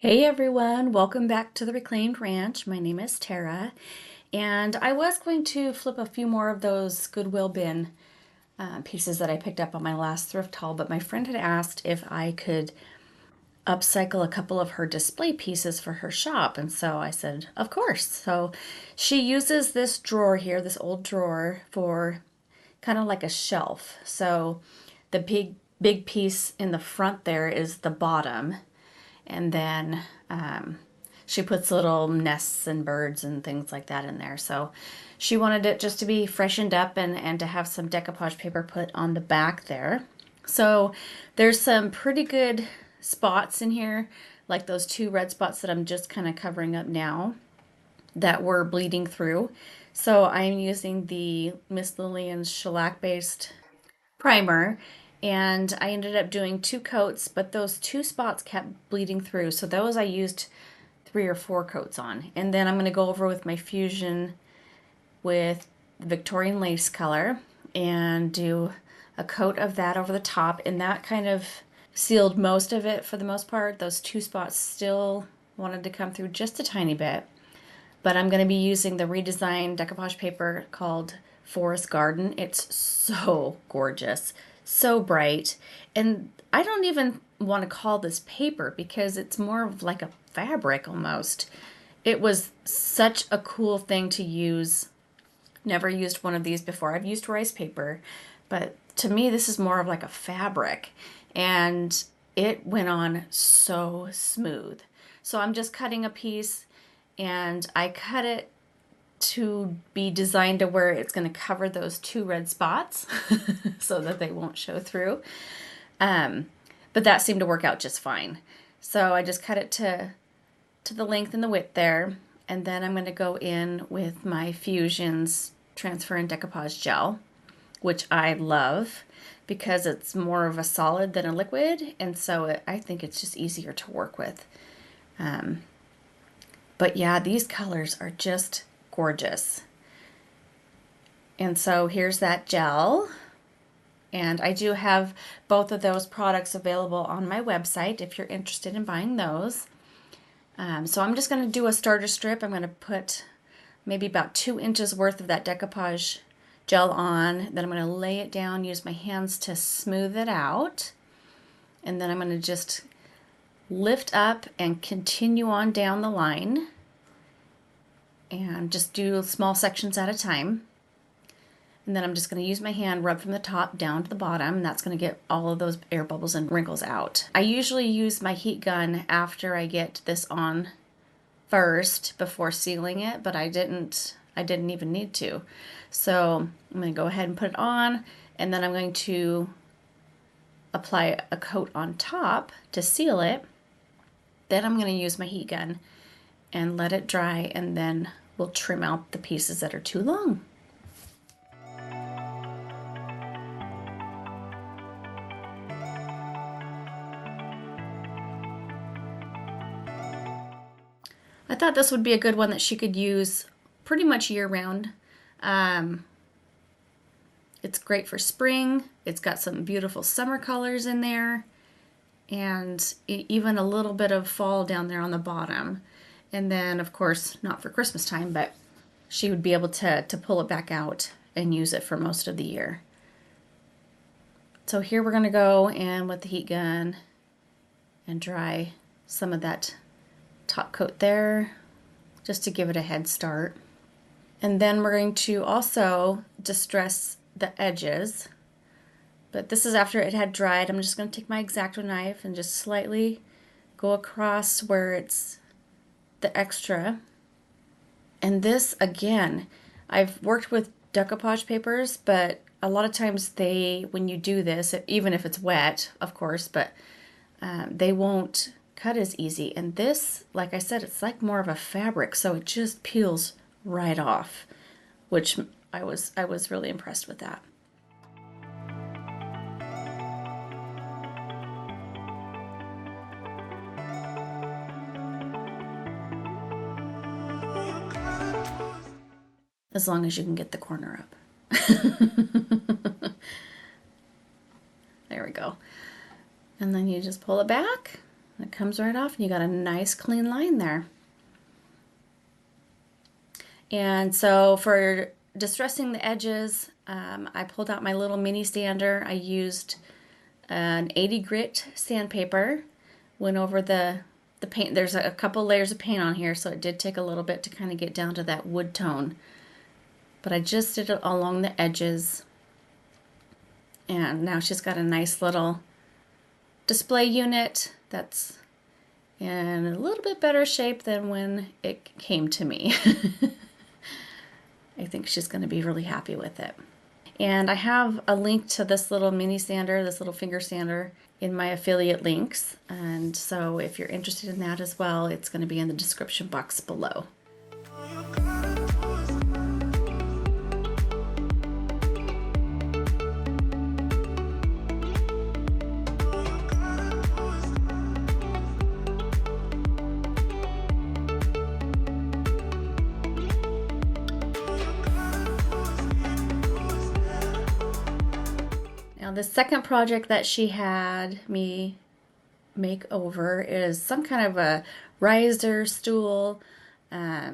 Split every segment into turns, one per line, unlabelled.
Hey everyone, welcome back to the Reclaimed Ranch. My name is Tara, and I was going to flip a few more of those Goodwill bin pieces that I picked up on my last thrift haul, but my friend had asked if I could upcycle a couple of her display pieces for her shop, and so I said, of course. So she uses this drawer here, this old drawer, for kind of like a shelf. So the big piece in the front there is the bottom, and then she puts little nests and birds and things like that in there. So she wanted it just to be freshened up and to have some decoupage paper put on the back there. So there's some pretty good spots in here, like those two red spots that I'm just kind of covering up now that were bleeding through. So I'm using the Miss Lillian's shellac based primer, and I ended up doing two coats, but those two spots kept bleeding through, so those I used 3 or 4 coats on. And then I'm going to go over with my Fusion with Victorian lace color and do a coat of that over the top, and that kind of sealed most of it for the most part. Those two spots still wanted to come through just a tiny bit, but I'm going to be using the redesigned decoupage paper called Forest Garden. It's so gorgeous, so bright, and I don't even want to call this paper because it's more of like a fabric almost. It was such a cool thing to use. Never used one of these before. I've used rice paper, but to me this is more of like a fabric, and it went on so smooth. So I'm just cutting a piece, and I cut it to be designed to where it's going to cover those two red spots so that they won't show through. But that seemed to work out just fine. So I just cut it to the length and the width there. And then I'm going to go in with my Fusion's Transfer and Decoupage Gel, which I love because it's more of a solid than a liquid. And so I think it's just easier to work with. But yeah, these colors are just gorgeous. And so here's that gel. And I do have both of those products available on my website if you're interested in buying those. So I'm just going to do a starter strip. I'm going to put maybe about 2 inches worth of that decoupage gel on. Then I'm going to lay it down, use my hands to smooth it out. And then I'm going to just lift up and continue on down the line and just do small sections at a time. And then I'm just going to use my hand, rub from the top down to the bottom, and that's going to get all of those air bubbles and wrinkles out. I usually use my heat gun after I get this on first before sealing it, but I didn't even need to. So I'm going to go ahead and put it on, and then I'm going to apply a coat on top to seal it. Then I'm going to use my heat gun and let it dry, and then we'll trim out the pieces that are too long. I thought this would be a good one that she could use pretty much year round. It's great for spring. It's got some beautiful summer colors in there, and even a little bit of fall down there on the bottom. And then, of course, not for Christmas time, but she would be able to pull it back out and use it for most of the year. So here we're going to go in with the heat gun and dry some of that top coat there just to give it a head start. And then we're going to also distress the edges, but this is after it had dried. I'm just going to take my X-Acto knife and just slightly go across where it's the extra. And this, again, I've worked with decoupage papers, but a lot of times when you do this, even if it's wet, of course, but they won't cut as easy. And this, like I said, it's like more of a fabric, so it just peels right off, which I was really impressed with that. As long as you can get the corner up. There we go. And then you just pull it back And it comes right off and you got a nice clean line there. And so for distressing the edges, I pulled out my little mini sander. I used an 80 grit sandpaper, went over the paint. There's a couple layers of paint on here, so it did take a little bit to kind of get down to that wood tone. But I just did it along the edges. And now she's got a nice little display unit that's in a little bit better shape than when it came to me. I think she's going to be really happy with it. And I have a link to this little mini sander, this little finger sander, in my affiliate links. And so if you're interested in that as well, it's going to be in the description box below. Now the second project that she had me make over is some kind of a riser stool.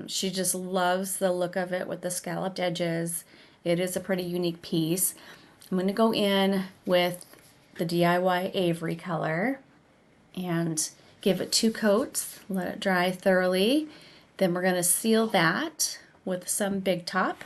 She just loves the look of it with the scalloped edges. It is a pretty unique piece. I'm going to go in with the DIY Avery color and give it 2 coats, let it dry thoroughly. Then we're going to seal that with some Big Top,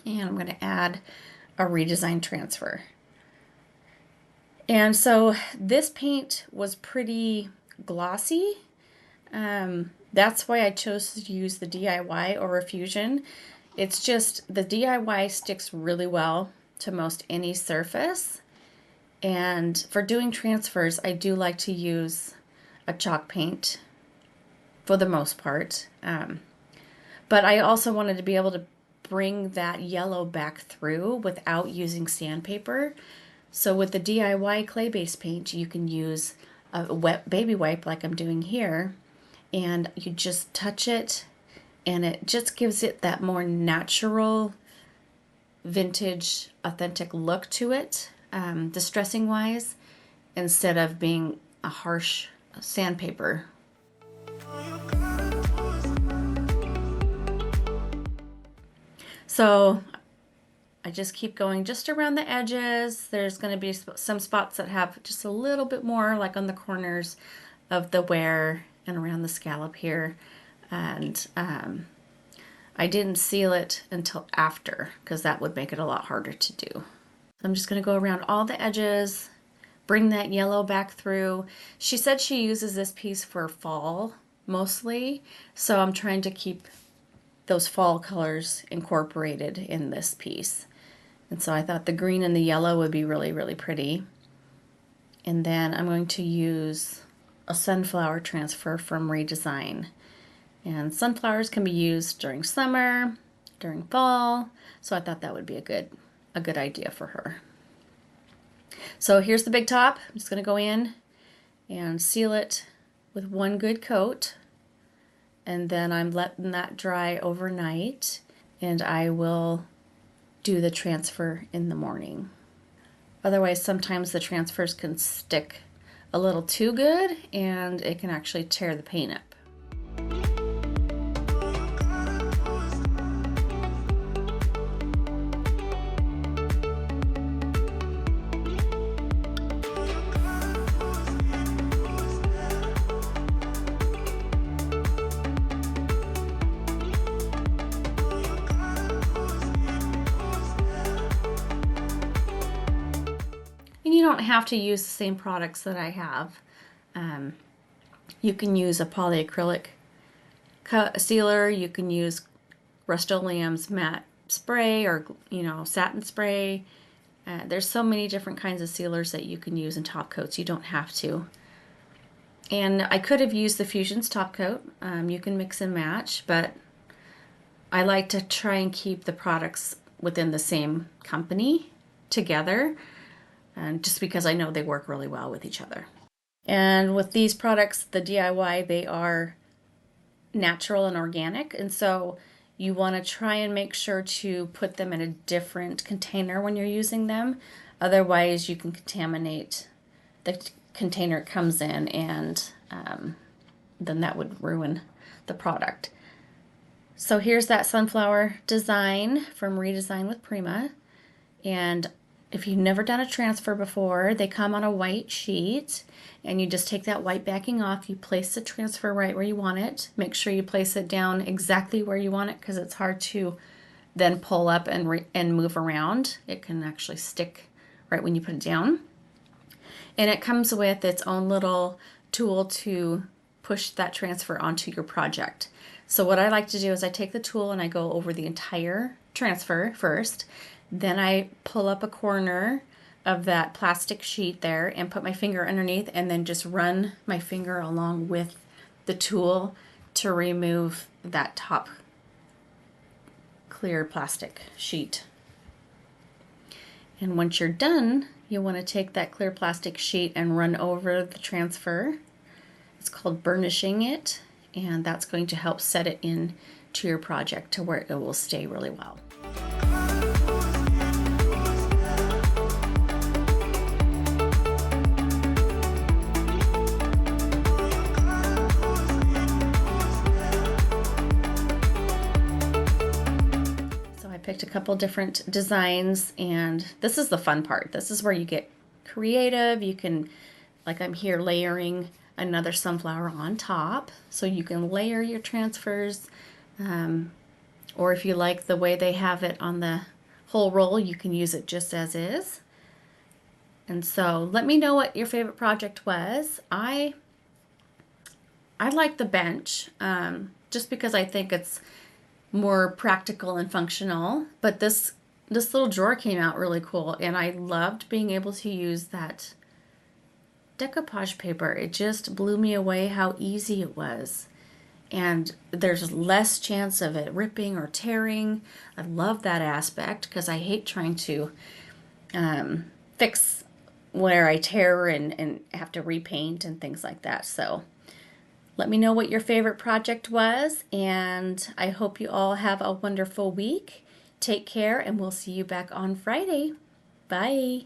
and I'm going to add a redesigned transfer. And so this paint was pretty glossy. That's why I chose to use the DIY over Fusion. It's just the DIY sticks really well to most any surface. And for doing transfers, I do like to use a chalk paint for the most part. But I also wanted to be able to bring that yellow back through without using sandpaper. So with the DIY clay-based paint, you can use a wet baby wipe like I'm doing here, and you just touch it, and it just gives it that more natural, vintage, authentic look to it, distressing-wise, instead of being a harsh sandpaper. So I just keep going just around the edges. There's going to be some spots that have just a little bit more, like on the corners of the wear and around the scallop here. And I didn't seal it until after, because that would make it a lot harder to do. I'm just going to go around all the edges, bring that yellow back through. She said she uses this piece for fall mostly, so I'm trying to keep those fall colors incorporated in this piece. And so I thought the green and the yellow would be really, really pretty. And then I'm going to use a sunflower transfer from Redesign. And sunflowers can be used during summer, during fall. So I thought that would be a good idea for her. So here's the Big Top. I'm just going to go in and seal it with 1 good coat. And then I'm letting that dry overnight. And I will do the transfer in the morning. Otherwise, sometimes the transfers can stick a little too good and it can actually tear the paint up. And you don't have to use the same products that I have. You can use a polyacrylic sealer. You can use Rust-Oleum's matte spray or satin spray. There's so many different kinds of sealers that you can use in top coats. You don't have to. And I could have used the Fusion's top coat. You can mix and match, but I like to try and keep the products within the same company together. And just because I know they work really well with each other. And with these products, the DIY, they are natural and organic, and so you want to try and make sure to put them in a different container when you're using them. Otherwise, you can contaminate container it comes in, and then that would ruin the product. So here's that sunflower design from Redesign with Prima. And if you've never done a transfer before, they come on a white sheet, and you just take that white backing off. You place the transfer right where you want it. Make sure you place it down exactly where you want it, because it's hard to then pull up and move around. It can actually stick right when you put it down. And it comes with its own little tool to push that transfer onto your project. So what I like to do is I take the tool and I go over the entire transfer first. Then I pull up a corner of that plastic sheet there and put my finger underneath, and then just run my finger along with the tool to remove that top clear plastic sheet. And once you're done, you want to take that clear plastic sheet and run over the transfer. It's called burnishing it, and that's going to help set it in to your project to where it will stay really well. So I picked a couple different designs, and this is the fun part. This is where you get creative. You can, like I'm here layering another sunflower on top, so you can layer your transfers, or if you like the way they have it on the whole roll, you can use it just as is. And so let me know what your favorite project was. I like the bench, just because I think it's more practical and functional, but this little drawer came out really cool, and I loved being able to use that decoupage paper. It just blew me away how easy it was, and there's less chance of it ripping or tearing. I love that aspect, because I hate trying to fix where I tear and have to repaint and things like that. So let me know what your favorite project was, and I hope you all have a wonderful week. Take care, and we'll see you back on Friday. Bye.